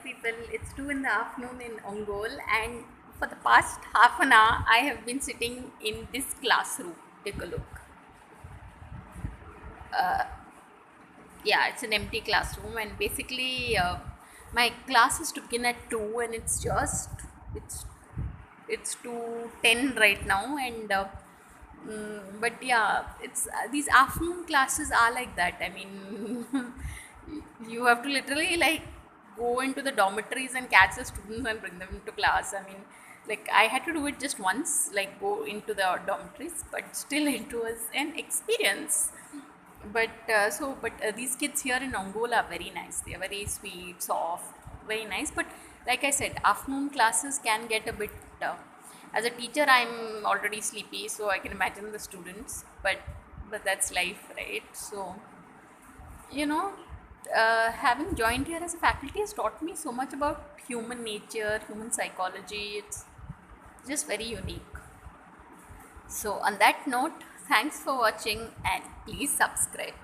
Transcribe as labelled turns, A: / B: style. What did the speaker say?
A: People, it's 2 in the afternoon in Ongole, and for the past half an hour, I have been sitting in this classroom. Take a look. Yeah, it's an empty classroom, and basically, my class is to begin at 2, and it's it's 2:10 right now, and but yeah, it's these afternoon classes are like that. I mean, you have to literally like go into the dormitories and catch the students and bring them to class. I mean, like I had to do it just once, like go into the dormitories, but still it was an experience. But these kids here in Ongole are very nice. They are very sweet, soft, very nice. But like I said, afternoon classes can get a bit. As a teacher, I'm already sleepy, so I can imagine the students. But that's life, right? So you know, having joined here as a faculty has taught me so much about human nature, human psychology. It's just very unique. So on that note, thanks for watching and please subscribe.